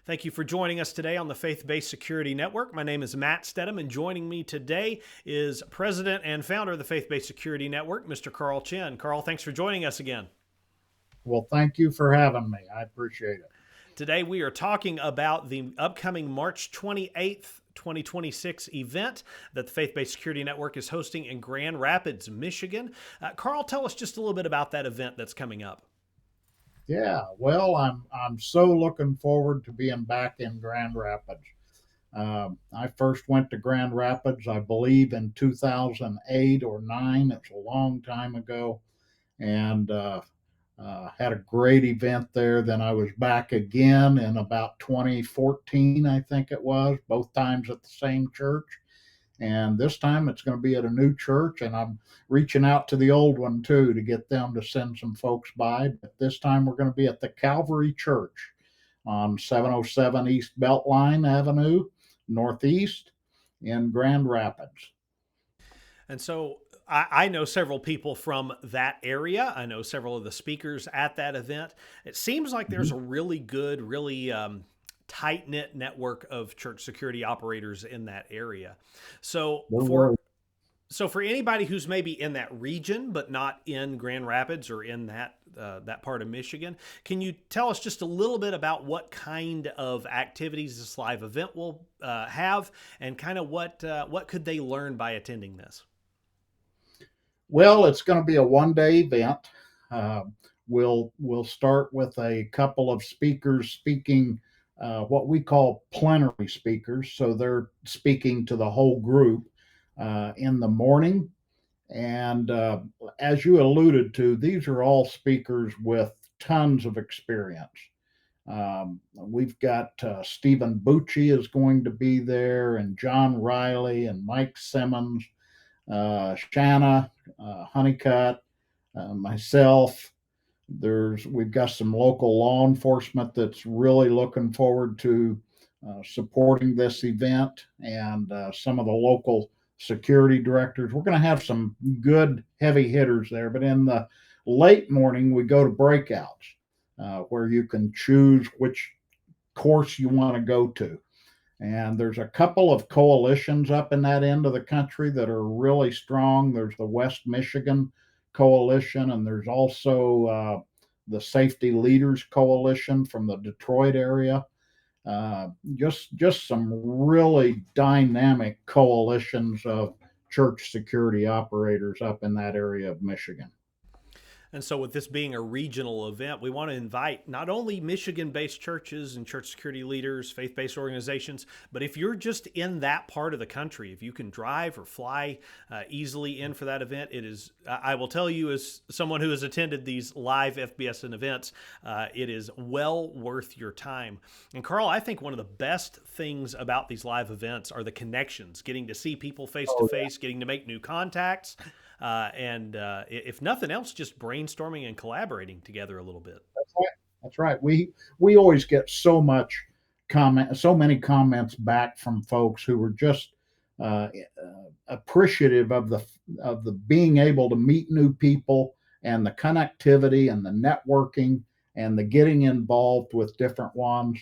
Thank you for joining us today on the Faith-Based Security Network. My name is Matt Stedham, and joining me today is President and founder of the Faith-Based Security Network, Mr. Carl Chinn. Carl, thanks for joining us again. Well, thank you for having me. I appreciate it. Today we are talking about the upcoming March 28th, 2026 event that the Faith-Based Security Network is hosting in Grand Rapids, Michigan. Carl, tell us just a little bit about that event that's coming up. Yeah, well, I'm so looking forward to being back in Grand Rapids. I first went to Grand Rapids, I believe, in 2008 or 9. It's a long time ago, and had a great event there. Then I was back again in about 2014, I think it was, both times at the same church. And this time it's going to be at a new church, and I'm reaching out to the old one too to get them to send some folks by. But this time we're going to be at the Calvary Church on 707 East Beltline Avenue, Northeast in Grand Rapids. And so I know several people from that area. I know several of the speakers at that event. It seems like there's Mhm. a really good, really tight knit network of church security operators in that area. So There for were so for anybody who's maybe in that region but not in Grand Rapids or in that part of Michigan, can you tell us just a little bit about what kind of activities this live event will have, and kind of what could they learn by attending this? Well, it's going to be a one-day event. Uh, we'll start with a couple of speakers speaking what we call plenary speakers. So they're speaking to the whole group in the morning. And as you alluded to, these are all speakers with tons of experience. We've got Stephen Bucci is going to be there, and John Riley, and Mike Simmons, Shanna Honeycutt, myself. We've got some local law enforcement that's really looking forward to supporting this event, and some of the local security directors. We're going to have some good heavy hitters there, but in the late morning we go to breakouts where you can choose which course you want to go to. And there's a couple of coalitions up in that end of the country that are really strong. There's the West Michigan Coalition, and there's also the Safety Leaders Coalition from the Detroit area. Just some really dynamic coalitions of church security operators up in that area of Michigan. And so, with this being a regional event, we want to invite not only Michigan based churches and church security leaders, faith based organizations, but if you're just in that part of the country, if you can drive or fly easily in for that event, it is, I will tell you, as someone who has attended these live FBSN events, it is well worth your time. And Carl, I think one of the best things about these live events are the connections, getting to see people face to Oh, yeah. face, getting to make new contacts. And if nothing else, just brainstorming and collaborating together a little bit. That's right. That's right. We always get so many comments back from folks who were just appreciative of the being able to meet new people, and the connectivity and the networking and the getting involved with different ones.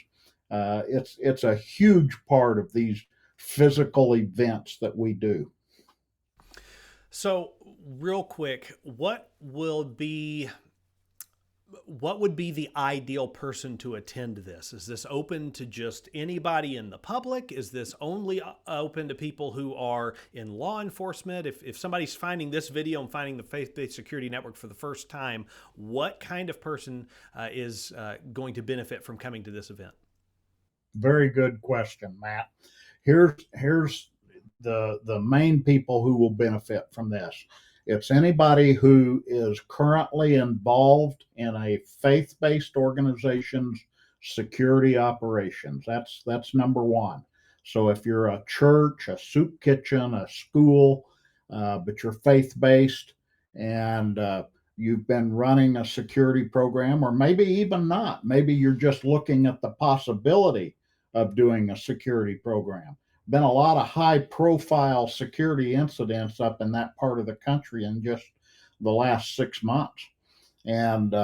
It's a huge part of these physical events that we do. So, real quick, what would be the ideal person to attend this? Is this open to just anybody in the public? Is this only open to people who are in law enforcement? If somebody's finding this video and finding the Faith-Based Security Network for the first time, what kind of person is going to benefit from coming to this event? Very good question, Matt. Here's the main people who will benefit from this. It's anybody who is currently involved in a faith-based organization's security operations. That's number one. So if you're a church, a soup kitchen, a school, but you're faith-based, and you've been running a security program, or maybe even not. Maybe you're just looking at the possibility of doing a security program. Been a lot of high profile security incidents up in that part of the country in just the last 6 months. And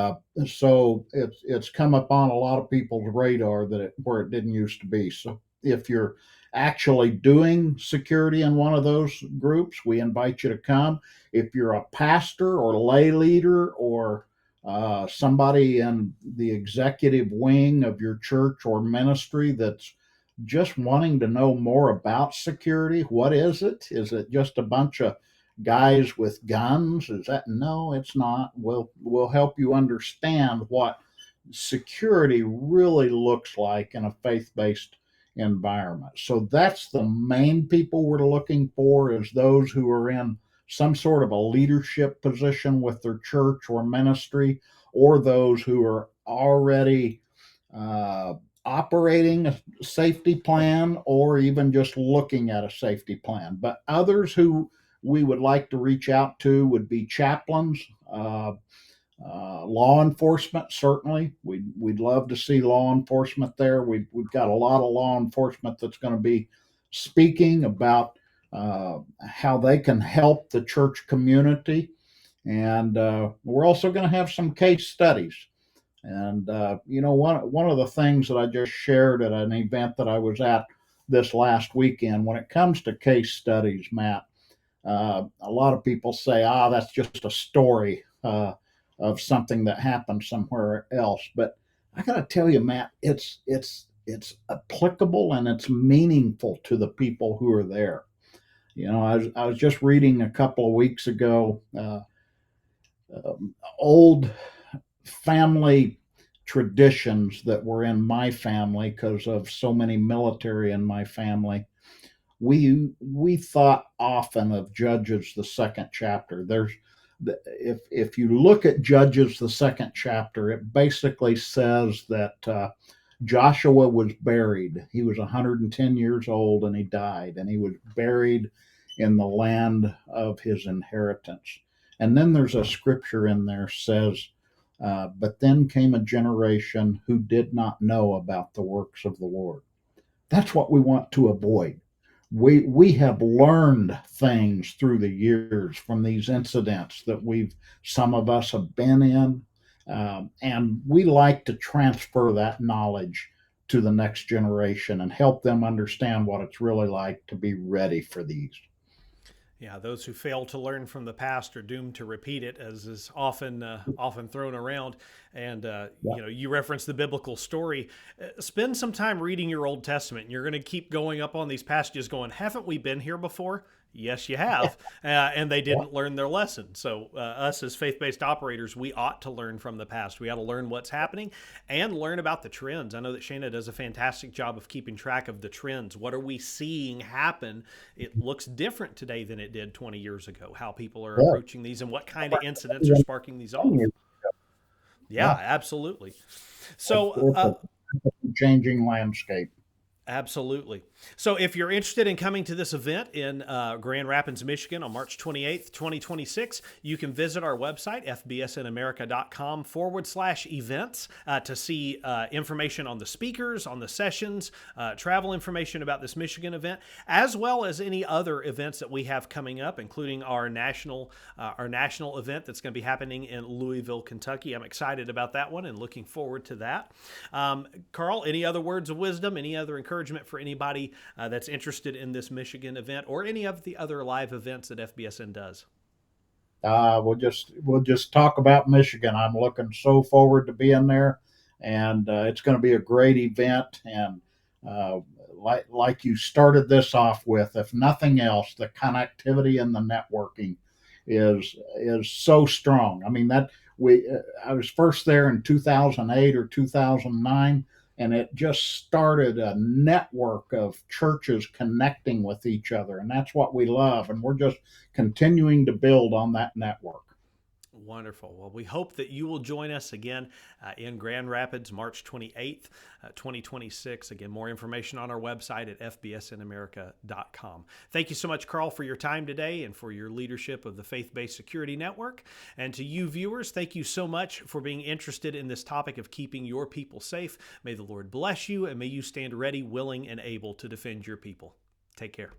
so it's come up on a lot of people's radar that where it didn't used to be. So if you're actually doing security in one of those groups, we invite you to come. If you're a pastor or lay leader or somebody in the executive wing of your church or ministry that's just wanting to know more about security, what is it? Is it just a bunch of guys with guns? Is that no? It's not. We'll help you understand what security really looks like in a faith-based environment. So that's the main people we're looking for, is those who are in some sort of a leadership position with their church or ministry, or those who are already uh, operating a safety plan, or even just looking at a safety plan. But others who we would like to reach out to would be chaplains, law enforcement. Certainly, we'd love to see law enforcement there. We've got a lot of law enforcement that's going to be speaking about how they can help the church community, and we're also going to have some case studies. And one of the things that I just shared at an event that I was at this last weekend, when it comes to case studies, Matt, a lot of people say, that's just a story of something that happened somewhere else. But I got to tell you, Matt, it's applicable and it's meaningful to the people who are there. I was just reading a couple of weeks ago, old family traditions that were in my family because of so many military in my family. We thought often of Judges the second chapter. If you look at Judges the second chapter, it basically says that Joshua was buried. He was 110 years old and he died, and he was buried in the land of his inheritance. And then there's a scripture in there says, but then came a generation who did not know about the works of the Lord. That's what we want to avoid. We have learned things through the years from these incidents that some of us have been in, and we like to transfer that knowledge to the next generation and help them understand what it's really like to be ready for these. Yeah, those who fail to learn from the past are doomed to repeat it, as is often thrown around. And Yeah. you reference the biblical story. Spend some time reading your Old Testament, and you're going to keep going up on these passages, going, "Haven't we been here before?" Yes, you have, and they Yeah. didn't learn their lesson. So, us as faith-based operators, we ought to learn from the past. We ought to learn what's happening and learn about the trends. I know that Shayna does a fantastic job of keeping track of the trends. What are we seeing happen? It looks different today than it did 20 years ago. How people are Yeah. approaching these and what kind of incidents are sparking these off. Yeah, Yeah. absolutely. It's, So, it's a changing landscape. absolutely. So if you're interested in coming to this event in Grand Rapids, Michigan on March 28th, 2026, you can visit our website, fbsnamerica.com/events, to see information on the speakers, on the sessions, travel information about this Michigan event, as well as any other events that we have coming up, including our national event that's going to be happening in Louisville, Kentucky. I'm excited about that one and looking forward to that. Carl, any other words of wisdom, any other encouragement for anybody that's interested in this Michigan event or any of the other live events that FBSN does? We'll just talk about Michigan. I'm looking so forward to being there, and it's going to be a great event. And uh, like you started this off with, if nothing else, the connectivity and the networking is so strong. I mean that we I was first there in 2008 or 2009, and it just started a network of churches connecting with each other, and that's what we love. And we're just continuing to build on that network. Wonderful. Well, we hope that you will join us again in Grand Rapids, March 28th, 2026. Again, more information on our website at fbsnamerica.com. Thank you so much, Carl, for your time today and for your leadership of the Faith-Based Security Network. And to you viewers, thank you so much for being interested in this topic of keeping your people safe. May the Lord bless you, and may you stand ready, willing, and able to defend your people. Take care.